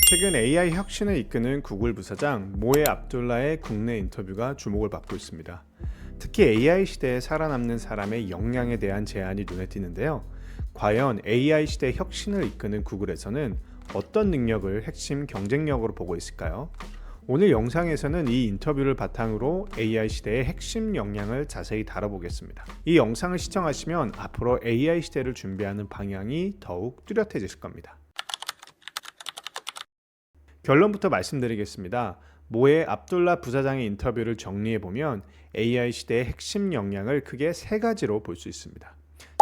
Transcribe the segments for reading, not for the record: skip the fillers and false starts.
최근 AI 혁신을 이끄는 구글 부사장 모에 압둘라의 국내 인터뷰가 주목을 받고 있습니다. 특히 AI 시대에 살아남는 사람의 역량에 대한 제안이 눈에 띄는데요. 과연 AI 시대 혁신을 이끄는 구글에서는 어떤 능력을 핵심 경쟁력으로 보고 있을까요? 오늘 영상에서는 이 인터뷰를 바탕으로 AI 시대의 핵심 역량을 자세히 다뤄보겠습니다. 이 영상을 시청하시면 앞으로 AI 시대를 준비하는 방향이 더욱 뚜렷해지실 겁니다. 결론부터 말씀드리겠습니다. 모에 압둘라 부사장의 인터뷰를 정리해보면 AI 시대의 핵심 역량을 크게 세 가지로 볼 수 있습니다.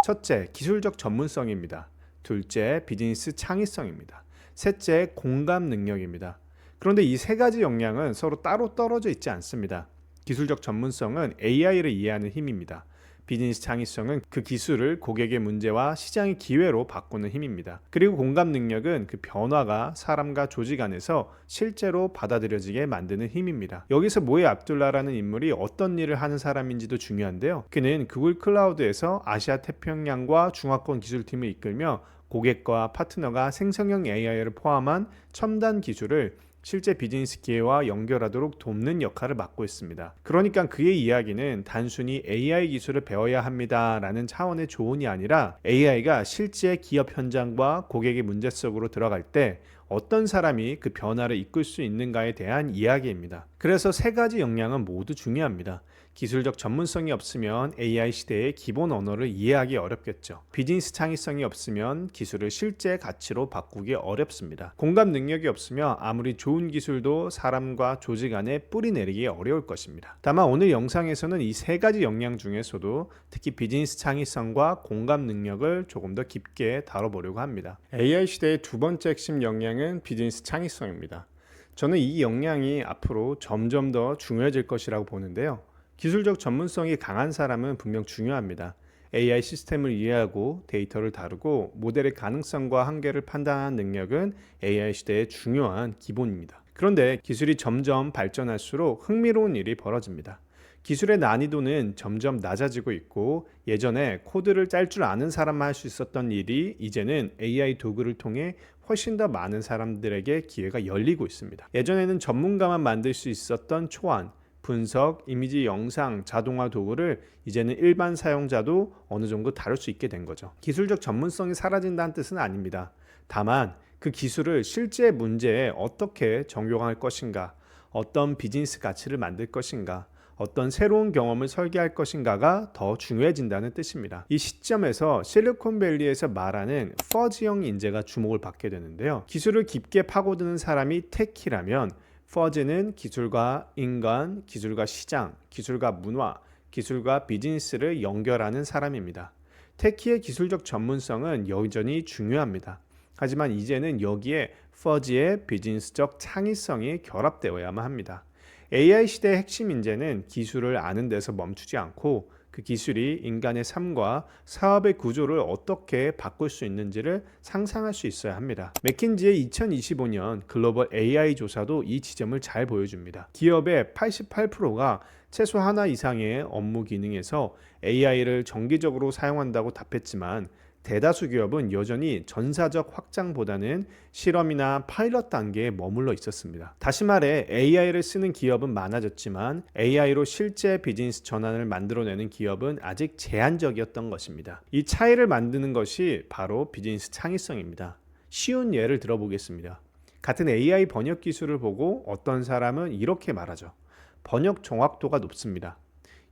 첫째, 기술적 전문성입니다. 둘째, 비즈니스 창의성입니다. 셋째, 공감 능력입니다. 그런데 이 세 가지 역량은 서로 따로 떨어져 있지 않습니다. 기술적 전문성은 AI를 이해하는 힘입니다. 비즈니스 창의성은 그 기술을 고객의 문제와 시장의 기회로 바꾸는 힘입니다. 그리고 공감 능력은 그 변화가 사람과 조직 안에서 실제로 받아들여지게 만드는 힘입니다. 여기서 모에 압둘라라는 인물이 어떤 일을 하는 사람인지도 중요한데요. 그는 구글 클라우드에서 아시아 태평양과 중화권 기술팀을 이끌며 고객과 파트너가 생성형 AI를 포함한 첨단 기술을 실제 비즈니스 기회와 연결하도록 돕는 역할을 맡고 있습니다. 그러니까 그의 이야기는 단순히 AI 기술을 배워야 합니다 라는 차원의 조언이 아니라 AI가 실제 기업 현장과 고객의 문제 속으로 들어갈 때 어떤 사람이 그 변화를 이끌 수 있는가에 대한 이야기입니다. 그래서 세 가지 역량은 모두 중요합니다. 기술적 전문성이 없으면 AI 시대의 기본 언어를 이해하기 어렵겠죠. 비즈니스 창의성이 없으면 기술을 실제 가치로 바꾸기 어렵습니다. 공감 능력이 없으면 아무리 좋은 기술도 사람과 조직 안에 뿌리 내리기 어려울 것입니다. 다만 오늘 영상에서는 이 세 가지 역량 중에서도 특히 비즈니스 창의성과 공감 능력을 조금 더 깊게 다뤄보려고 합니다. AI 시대의 두 번째 핵심 역량은 비즈니스 창의성입니다. 저는 이 역량이 앞으로 점점 더 중요해질 것이라고 보는데요. 기술적 전문성이 강한 사람은 분명 중요합니다. AI 시스템을 이해하고 데이터를 다루고 모델의 가능성과 한계를 판단하는 능력은 AI 시대의 중요한 기본입니다. 그런데 기술이 점점 발전할수록 흥미로운 일이 벌어집니다. 기술의 난이도는 점점 낮아지고 있고 예전에 코드를 짤 줄 아는 사람만 할 수 있었던 일이 이제는 AI 도구를 통해 훨씬 더 많은 사람들에게 기회가 열리고 있습니다. 예전에는 전문가만 만들 수 있었던 초안, 분석, 이미지, 영상, 자동화 도구를 이제는 일반 사용자도 어느 정도 다룰 수 있게 된 거죠. 기술적 전문성이 사라진다는 뜻은 아닙니다. 다만 그 기술을 실제 문제에 어떻게 적용할 것인가, 어떤 비즈니스 가치를 만들 것인가, 어떤 새로운 경험을 설계할 것인가가 더 중요해진다는 뜻입니다. 이 시점에서 실리콘밸리에서 말하는 퍼즈형 인재가 주목을 받게 되는데요. 기술을 깊게 파고드는 사람이 테키라면 퍼즈는 기술과 인간, 기술과 시장, 기술과 문화, 기술과 비즈니스를 연결하는 사람입니다. 테키의 기술적 전문성은 여전히 중요합니다. 하지만 이제는 여기에 퍼즈의 비즈니스적 창의성이 결합되어야만 합니다. AI 시대의 핵심 인재는 기술을 아는 데서 멈추지 않고 그 기술이 인간의 삶과 사업의 구조를 어떻게 바꿀 수 있는지를 상상할 수 있어야 합니다. 맥킨지의 2025년 글로벌 AI 조사도 이 지점을 잘 보여줍니다. 기업의 88%가 최소 하나 이상의 업무 기능에서 AI를 정기적으로 사용한다고 답했지만 대다수 기업은 여전히 전사적 확장보다는 실험이나 파일럿 단계에 머물러 있었습니다. 다시 말해 AI를 쓰는 기업은 많아졌지만 AI로 실제 비즈니스 전환을 만들어내는 기업은 아직 제한적이었던 것입니다. 이 차이를 만드는 것이 바로 비즈니스 창의성입니다. 쉬운 예를 들어보겠습니다. 같은 AI 번역 기술을 보고 어떤 사람은 이렇게 말하죠. 번역 정확도가 높습니다.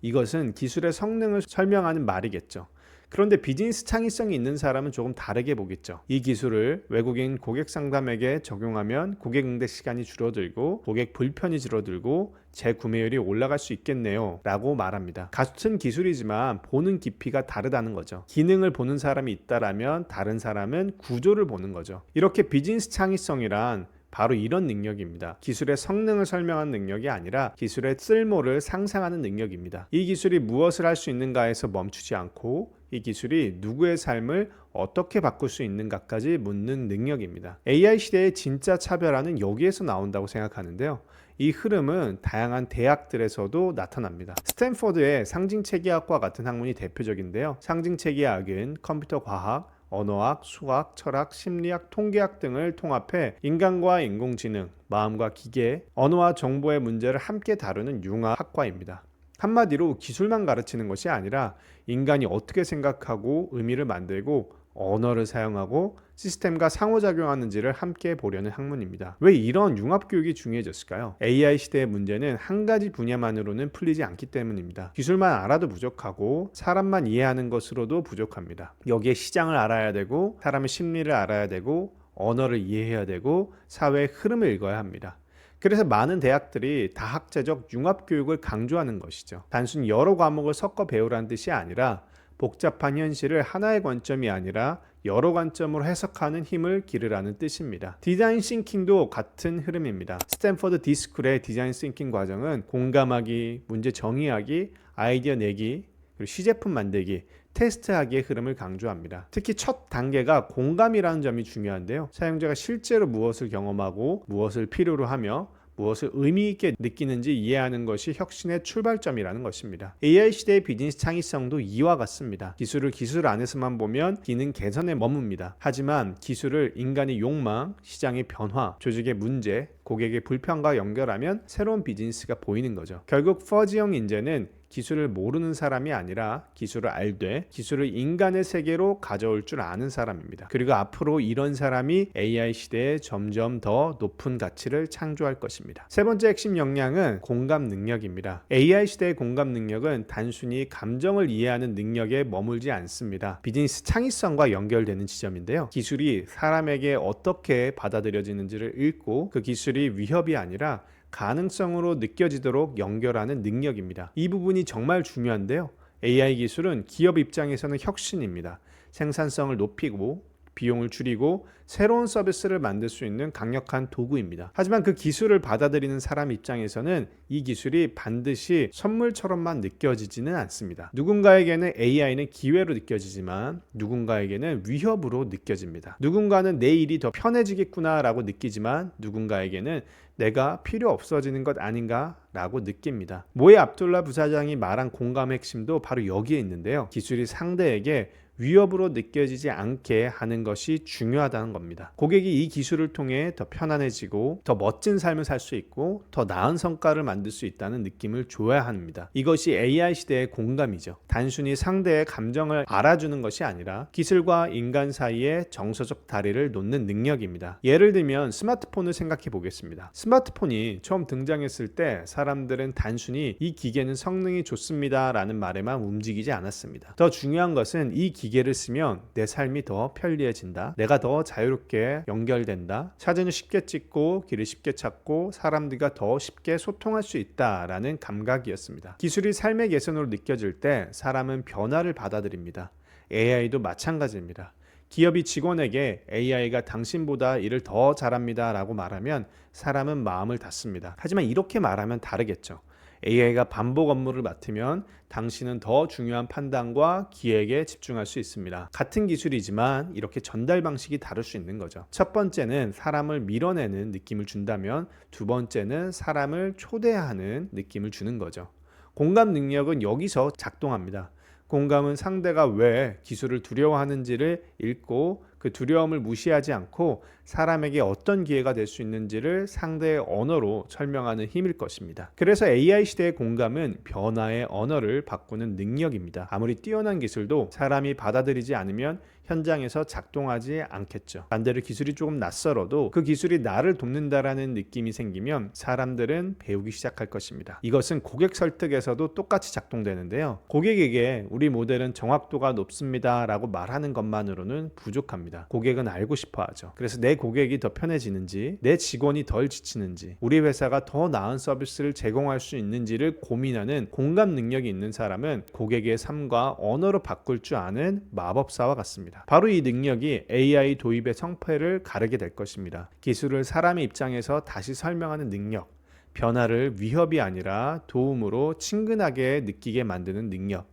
이것은 기술의 성능을 설명하는 말이겠죠. 그런데 비즈니스 창의성이 있는 사람은 조금 다르게 보겠죠. 이 기술을 외국인 고객 상담에게 적용하면 고객 응대 시간이 줄어들고 고객 불편이 줄어들고 재구매율이 올라갈 수 있겠네요 라고 말합니다. 같은 기술이지만 보는 깊이가 다르다는 거죠. 기능을 보는 사람이 있다라면 다른 사람은 구조를 보는 거죠. 이렇게 비즈니스 창의성이란 바로 이런 능력입니다. 기술의 성능을 설명하는 능력이 아니라 기술의 쓸모를 상상하는 능력입니다. 이 기술이 무엇을 할 수 있는가에서 멈추지 않고 이 기술이 누구의 삶을 어떻게 바꿀 수 있는가까지 묻는 능력입니다. AI 시대의 진짜 차별화는 여기에서 나온다고 생각하는데요. 이 흐름은 다양한 대학들에서도 나타납니다. 스탠퍼드의 상징체계학과 같은 학문이 대표적인데요. 상징체계학은 컴퓨터 과학, 언어학, 수학, 철학, 심리학, 통계학 등을 통합해 인간과 인공지능, 마음과 기계, 언어와 정보의 문제를 함께 다루는 융합학과입니다. 한마디로 기술만 가르치는 것이 아니라 인간이 어떻게 생각하고 의미를 만들고 언어를 사용하고 시스템과 상호작용하는지를 함께 보려는 학문입니다. 왜 이런 융합교육이 중요해졌을까요? AI 시대의 문제는 한 가지 분야만으로는 풀리지 않기 때문입니다. 기술만 알아도 부족하고 사람만 이해하는 것으로도 부족합니다. 여기에 시장을 알아야 되고 사람의 심리를 알아야 되고 언어를 이해해야 되고 사회의 흐름을 읽어야 합니다. 그래서 많은 대학들이 다학제적 융합교육을 강조하는 것이죠. 단순히 여러 과목을 섞어 배우라는 뜻이 아니라 복잡한 현실을 하나의 관점이 아니라 여러 관점으로 해석하는 힘을 기르라는 뜻입니다. 디자인 싱킹도 같은 흐름입니다. 스탠퍼드 디스쿨의 디자인 싱킹 과정은 공감하기, 문제 정의하기, 아이디어 내기, 그리고 시제품 만들기, 테스트하기의 흐름을 강조합니다. 특히 첫 단계가 공감이라는 점이 중요한데요. 사용자가 실제로 무엇을 경험하고 무엇을 필요로 하며 무엇을 의미 있게 느끼는지 이해하는 것이 혁신의 출발점이라는 것입니다. AI 시대의 비즈니스 창의성도 이와 같습니다. 기술을 기술 안에서만 보면 기능 개선에 머뭅니다. 하지만 기술을 인간의 욕망, 시장의 변화, 조직의 문제, 고객의 불편과 연결하면 새로운 비즈니스가 보이는 거죠. 결국 퍼지형 인재는 기술을 모르는 사람이 아니라 기술을 알되 기술을 인간의 세계로 가져올 줄 아는 사람입니다. 그리고 앞으로 이런 사람이 AI 시대에 점점 더 높은 가치를 창조할 것입니다. 세 번째 핵심 역량은 공감 능력입니다. AI 시대의 공감 능력은 단순히 감정을 이해하는 능력에 머물지 않습니다. 비즈니스 창의성과 연결되는 지점인데요. 기술이 사람에게 어떻게 받아들여지는지를 읽고 그 기술이 위협이 아니라 가능성으로 느껴지도록 연결하는 능력입니다. 이 부분이 정말 중요한데요. AI 기술은 기업 입장에서는 혁신입니다. 생산성을 높이고 비용을 줄이고 새로운 서비스를 만들 수 있는 강력한 도구입니다. 하지만 그 기술을 받아들이는 사람 입장에서는 이 기술이 반드시 선물처럼만 느껴지지는 않습니다. 누군가에게는 AI는 기회로 느껴지지만 누군가에게는 위협으로 느껴집니다. 누군가는 내 일이 더 편해지겠구나 라고 느끼지만 누군가에게는 내가 필요 없어지는 것 아닌가 라고 느낍니다. 모에 압둘라 부사장이 말한 공감의 핵심도 바로 여기에 있는데요. 기술이 상대에게 위협으로 느껴지지 않게 하는 것이 중요하다는 겁니다. 고객이 이 기술을 통해 더 편안해지고 더 멋진 삶을 살 수 있고 더 나은 성과를 만들 수 있다는 느낌을 줘야 합니다. 이것이 AI 시대의 공감이죠. 단순히 상대의 감정을 알아주는 것이 아니라 기술과 인간 사이에 정서적 다리를 놓는 능력입니다. 예를 들면 스마트폰을 생각해 보겠습니다. 스마트폰이 처음 등장했을 때 사람들은 단순히 이 기계는 성능이 좋습니다 라는 말에만 움직이지 않았습니다. 더 중요한 것은 이 기계를 쓰면 내 삶이 더 편리해진다. 내가 더 자유롭게 연결된다. 사진을 쉽게 찍고 길을 쉽게 찾고 사람들과 더 쉽게 소통할 수 있다라는 감각이었습니다. 기술이 삶의 개선으로 느껴질 때 사람은 변화를 받아들입니다. AI도 마찬가지입니다. 기업이 직원에게 AI가 당신보다 일을 더 잘합니다 라고 말하면 사람은 마음을 닫습니다. 하지만 이렇게 말하면 다르겠죠. AI가 반복 업무를 맡으면 당신은 더 중요한 판단과 기획에 집중할 수 있습니다. 같은 기술이지만 이렇게 전달 방식이 다를 수 있는 거죠. 첫 번째는 사람을 밀어내는 느낌을 준다면 두 번째는 사람을 초대하는 느낌을 주는 거죠. 공감 능력은 여기서 작동합니다. 공감은 상대가 왜 기술을 두려워하는지를 읽고 그 두려움을 무시하지 않고 사람에게 어떤 기회가 될 수 있는지를 상대의 언어로 설명하는 힘일 것입니다. 그래서 AI 시대의 공감은 변화의 언어를 바꾸는 능력입니다. 아무리 뛰어난 기술도 사람이 받아들이지 않으면 현장에서 작동하지 않겠죠. 반대로 기술이 조금 낯설어도 그 기술이 나를 돕는다라는 느낌이 생기면 사람들은 배우기 시작할 것입니다. 이것은 고객 설득에서도 똑같이 작동되는데요. 고객에게 우리 모델은 정확도가 높습니다 라고 말하는 것만으로는 부족합니다. 고객은 알고 싶어 하죠. 그래서 내 고객이 더 편해지는지, 내 직원이 덜 지치는지, 우리 회사가 더 나은 서비스를 제공할 수 있는지를 고민하는 공감 능력이 있는 사람은 고객의 삶과 언어로 바꿀 줄 아는 마법사와 같습니다. 바로 이 능력이 AI 도입의 성패를 가르게 될 것입니다. 기술을 사람의 입장에서 다시 설명하는 능력, 변화를 위협이 아니라 도움으로 친근하게 느끼게 만드는 능력,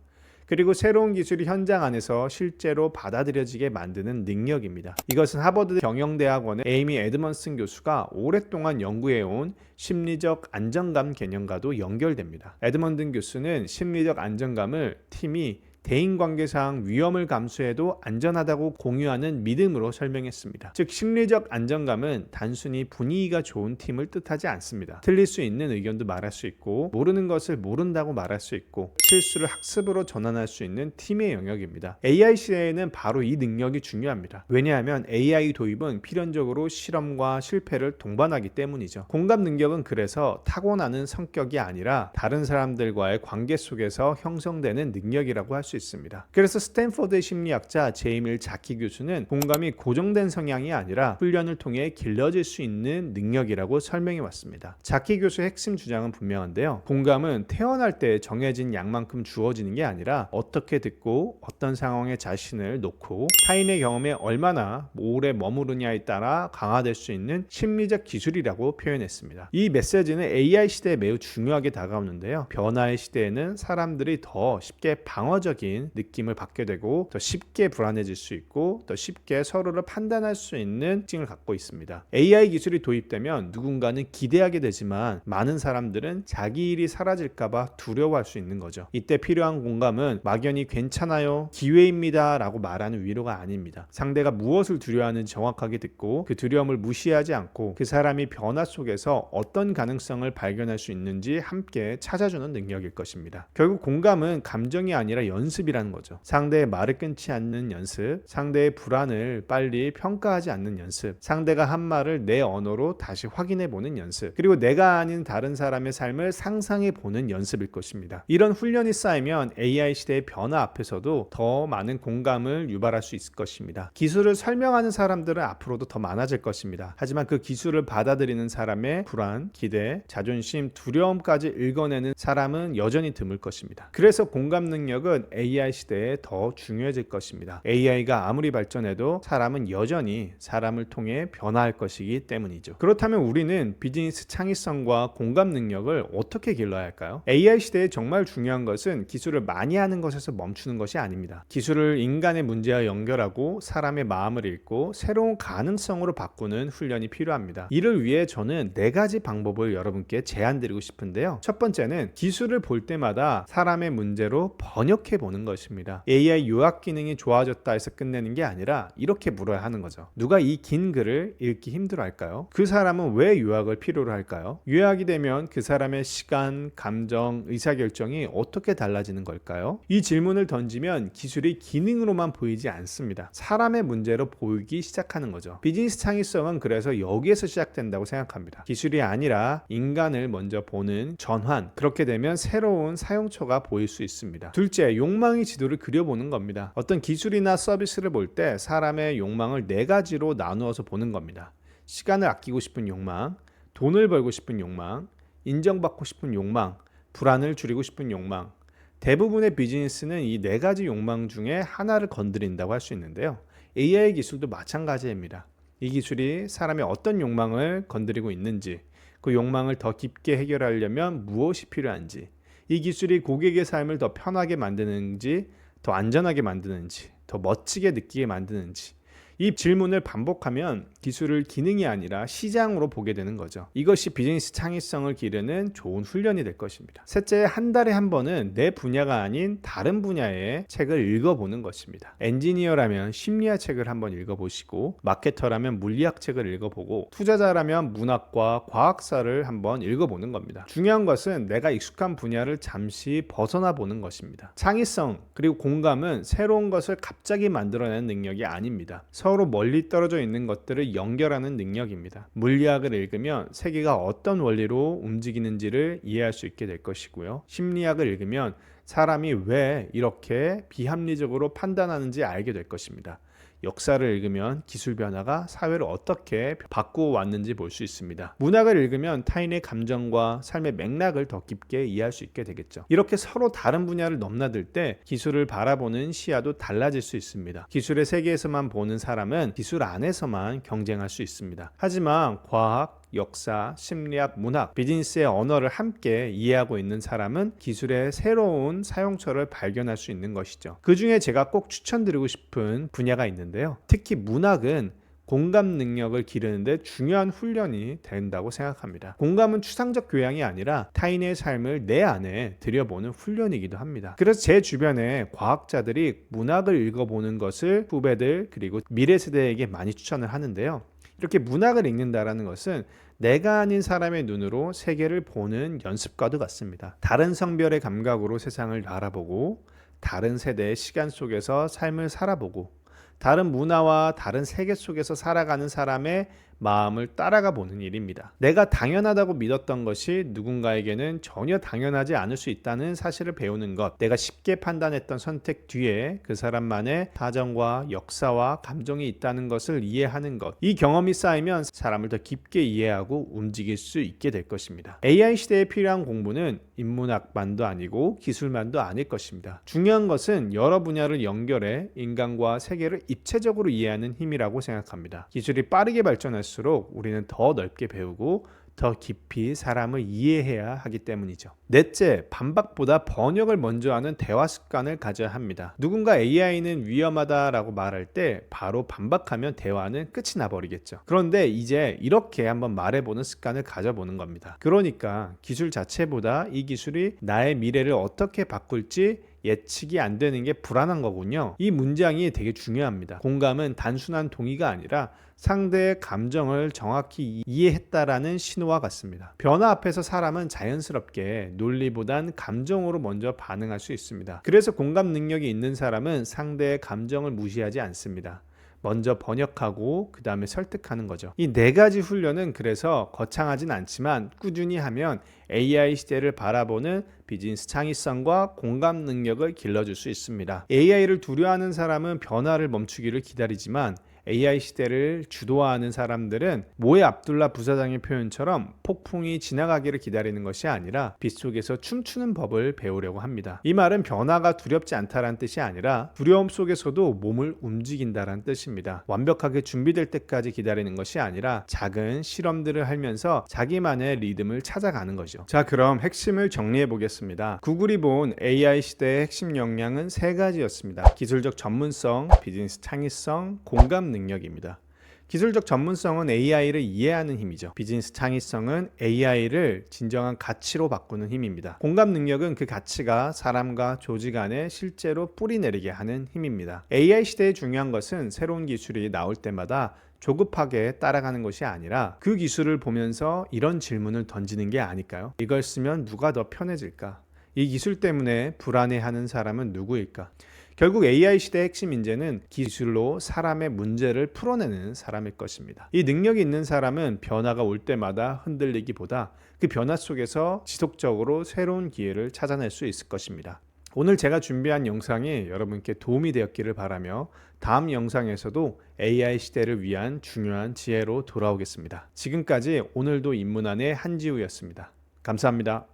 그리고 새로운 기술이 현장 안에서 실제로 받아들여지게 만드는 능력입니다. 이것은 하버드 경영대학원의 에이미 에드먼슨 교수가 오랫동안 연구해온 심리적 안정감 개념과도 연결됩니다. 에드먼슨 교수는 심리적 안정감을 팀이 대인관계상 위험을 감수해도 안전하다고 공유하는 믿음으로 설명했습니다. 즉 심리적 안정감은 단순히 분위기가 좋은 팀을 뜻하지 않습니다. 틀릴 수 있는 의견도 말할 수 있고 모르는 것을 모른다고 말할 수 있고 실수를 학습으로 전환할 수 있는 팀의 영역입니다. AI 시대에는 바로 이 능력이 중요합니다. 왜냐하면 AI 도입은 필연적으로 실험과 실패를 동반하기 때문이죠. 공감 능력은 그래서 타고나는 성격이 아니라 다른 사람들과의 관계 속에서 형성되는 능력이라고 할 수 있습니다. 그래서 스탠포드의 심리학자 제이밀 자키 교수는 공감이 고정된 성향이 아니라 훈련을 통해 길러질 수 있는 능력이라고 설명해 왔습니다. 자키 교수의 핵심 주장은 분명한데요. 공감은 태어날 때 정해진 양만큼 주어지는 게 아니라 어떻게 듣고 어떤 상황에 자신을 놓고 타인의 경험에 얼마나 오래 머무르냐에 따라 강화될 수 있는 심리적 기술이라고 표현했습니다. 이 메시지는 AI 시대에 매우 중요하게 다가오는데요. 변화의 시대에는 사람들이 더 쉽게 방어적인 느낌을 받게 되고 더 쉽게 불안해질 수 있고 더 쉽게 서로를 판단할 수 있는 특징을 갖고 있습니다. AI 기술이 도입되면 누군가는 기대하게 되지만 많은 사람들은 자기 일이 사라질까봐 두려워할 수 있는 거죠. 이때 필요한 공감은 막연히 괜찮아요, 기회입니다 라고 말하는 위로가 아닙니다. 상대가 무엇을 두려워하는지 정확하게 듣고 그 두려움을 무시하지 않고 그 사람이 변화 속에서 어떤 가능성을 발견할 수 있는지 함께 찾아주는 능력일 것입니다. 결국 공감은 감정이 아니라 연습이라는 거죠. 상대의 말을 끊지 않는 연습, 상대의 불안을 빨리 평가하지 않는 연습, 상대가 한 말을 내 언어로 다시 확인해 보는 연습, 그리고 내가 아닌 다른 사람의 삶을 상상해 보는 연습일 것입니다. 이런 훈련이 쌓이면 AI 시대의 변화 앞에서도 더 많은 공감을 유발할 수 있을 것입니다. 기술을 설명하는 사람들은 앞으로도 더 많아질 것입니다. 하지만 그 기술을 받아들이는 사람의 불안, 기대, 자존심, 두려움까지 읽어내는 사람은 여전히 드물 것입니다. 그래서 공감 능력은 AI 시대에 더 중요해질 것입니다. AI가 아무리 발전해도 사람은 여전히 사람을 통해 변화할 것이기 때문이죠. 그렇다면 우리는 비즈니스 창의성과 공감 능력을 어떻게 길러야 할까요? AI 시대에 정말 중요한 것은 기술을 많이 하는 것에서 멈추는 것이 아닙니다. 기술을 인간의 문제와 연결하고 사람의 마음을 읽고 새로운 가능성으로 바꾸는 훈련이 필요합니다. 이를 위해 저는 4가지 방법을 여러분께 제안드리고 싶은데요. 첫 번째는 기술을 볼 때마다 사람의 문제로 번역해 보는 것입니다. AI 요약 기능이 좋아졌다 해서 끝내는 게 아니라 이렇게 물어야 하는 거죠. 누가 이 긴 글을 읽기 힘들어 할까요? 그 사람은 왜 요약을 필요로 할까요? 요약이 되면 그 사람의 시간, 감정, 의사결정이 어떻게 달라지는 걸까요? 이 질문을 던지면 기술이 기능으로만 보이지 않습니다. 사람의 문제로 보이기 시작하는 거죠. 비즈니스 창의성은 그래서 여기에서 시작된다고 생각합니다. 기술이 아니라 인간을 먼저 보는 전환, 그렇게 되면 새로운 사용처가 보일 수 있습니다. 둘째, 욕망의 지도를 그려보는 겁니다. 어떤 기술이나 서비스를 볼 때 사람의 욕망을 4가지로 나누어서 보는 겁니다. 시간을 아끼고 싶은 욕망, 돈을 벌고 싶은 욕망, 인정받고 싶은 욕망, 불안을 줄이고 싶은 욕망. 대부분의 비즈니스는 이 4가지 욕망 중에 하나를 건드린다고 할 수 있는데요. AI 기술도 마찬가지입니다. 이 기술이 사람의 어떤 욕망을 건드리고 있는지, 그 욕망을 더 깊게 해결하려면 무엇이 필요한지, 이 기술이 고객의 삶을 더 편하게 만드는지, 더 안전하게 만드는지, 더 멋지게 느끼게 만드는지, 이 질문을 반복하면 기술을 기능이 아니라 시장으로 보게 되는 거죠. 이것이 비즈니스 창의성을 기르는 좋은 훈련이 될 것입니다. 셋째, 한 달에 한 번은 내 분야가 아닌 다른 분야의 책을 읽어보는 것입니다. 엔지니어라면 심리학 책을 한번 읽어보시고, 마케터라면 물리학 책을 읽어보고, 투자자라면 문학과 과학사를 한번 읽어보는 겁니다. 중요한 것은 내가 익숙한 분야를 잠시 벗어나 보는 것입니다. 창의성 그리고 공감은 새로운 것을 갑자기 만들어내는 능력이 아닙니다. 서로 멀리 떨어져 있는 것들을 연결하는 능력입니다. 물리학을 읽으면 세계가 어떤 원리로 움직이는지를 이해할 수 있게 될 것이고요. 심리학을 읽으면 사람이 왜 이렇게 비합리적으로 판단하는지 알게 될 것입니다. 역사를 읽으면 기술 변화가 사회를 어떻게 바꾸어 왔는지 볼 수 있습니다. 문학을 읽으면 타인의 감정과 삶의 맥락을 더 깊게 이해할 수 있게 되겠죠. 이렇게 서로 다른 분야를 넘나들 때 기술을 바라보는 시야도 달라질 수 있습니다. 기술의 세계에서만 보는 사람은 기술 안에서만 경쟁할 수 있습니다. 하지만 과학, 역사, 심리학, 문학, 비즈니스의 언어를 함께 이해하고 있는 사람은 기술의 새로운 사용처를 발견할 수 있는 것이죠. 그 중에 제가 꼭 추천드리고 싶은 분야가 있는데요. 특히 문학은 공감 능력을 기르는데 중요한 훈련이 된다고 생각합니다. 공감은 추상적 교양이 아니라 타인의 삶을 내 안에 들여보는 훈련이기도 합니다. 그래서 제 주변에 과학자들이 문학을 읽어보는 것을 후배들 그리고 미래 세대에게 많이 추천을 하는데요. 이렇게 문학을 읽는다라는 것은 내가 아닌 사람의 눈으로 세계를 보는 연습과도 같습니다. 다른 성별의 감각으로 세상을 알아보고 다른 세대의 시간 속에서 삶을 살아보고 다른 문화와 다른 세계 속에서 살아가는 사람의 마음을 따라가 보는 일입니다. 내가 당연하다고 믿었던 것이 누군가에게는 전혀 당연하지 않을 수 있다는 사실을 배우는 것, 내가 쉽게 판단했던 선택 뒤에 그 사람만의 사정과 역사와 감정이 있다는 것을 이해하는 것, 이 경험이 쌓이면 사람을 더 깊게 이해하고 움직일 수 있게 될 것입니다. AI 시대에 필요한 공부는 인문학만도 아니고 기술만도 아닐 것입니다. 중요한 것은 여러 분야를 연결해 인간과 세계를 입체적으로 이해하는 힘이라고 생각합니다. 기술이 빠르게 발전할수록 우리는 더 넓게 배우고 더 깊이 사람을 이해해야 하기 때문이죠. 넷째, 반박보다 번역을 먼저 하는 대화 습관을 가져야 합니다. 누군가 AI는 위험하다라고 말할 때 바로 반박하면 대화는 끝이 나버리겠죠. 그런데 이제 이렇게 한번 말해보는 습관을 가져보는 겁니다. 그러니까 기술 자체보다 이 기술이 나의 미래를 어떻게 바꿀지 예측이 안 되는 게 불안한 거군요. 이 문장이 되게 중요합니다. 공감은 단순한 동의가 아니라 상대의 감정을 정확히 이해했다라는 신호와 같습니다. 변화 앞에서 사람은 자연스럽게 논리보단 감정으로 먼저 반응할 수 있습니다. 그래서 공감 능력이 있는 사람은 상대의 감정을 무시하지 않습니다. 먼저 번역하고 그 다음에 설득하는 거죠. 이 네 가지 훈련은 그래서 거창하진 않지만 꾸준히 하면 AI 시대를 바라보는 비즈니스 창의성과 공감 능력을 길러줄 수 있습니다. AI를 두려워하는 사람은 변화를 멈추기를 기다리지만 AI 시대를 주도하는 사람들은 모에 압둘라 부사장의 표현처럼 폭풍이 지나가기를 기다리는 것이 아니라 빗속에서 춤추는 법을 배우려고 합니다. 이 말은 변화가 두렵지 않다라는 뜻이 아니라 두려움 속에서도 몸을 움직인다라는 뜻입니다. 완벽하게 준비될 때까지 기다리는 것이 아니라 작은 실험들을 하면서 자기만의 리듬을 찾아가는 거죠. 자, 그럼 핵심을 정리해 보겠습니다. 구글이 본 AI 시대의 핵심 역량은 세 가지였습니다. 기술적 전문성, 비즈니스 창의성, 공감 능력입니다. 기술적 전문성은 AI를 이해하는 힘이죠. 비즈니스 창의성은 AI를 진정한 가치로 바꾸는 힘입니다. 공감 능력은 그 가치가 사람과 조직 안에 실제로 뿌리내리게 하는 힘입니다. AI 시대에 중요한 것은 새로운 기술이 나올 때마다 조급하게 따라가는 것이 아니라 그 기술을 보면서 이런 질문을 던지는 게 아닐까요? 이걸 쓰면 누가 더 편해질까? 이 기술 때문에 불안해하는 사람은 누구일까? 결국 AI 시대의 핵심 인재는 기술로 사람의 문제를 풀어내는 사람일 것입니다. 이 능력이 있는 사람은 변화가 올 때마다 흔들리기보다 그 변화 속에서 지속적으로 새로운 기회를 찾아낼 수 있을 것입니다. 오늘 제가 준비한 영상이 여러분께 도움이 되었기를 바라며 다음 영상에서도 AI 시대를 위한 중요한 지혜로 돌아오겠습니다. 지금까지 오늘도 인문안의 한지우였습니다. 감사합니다.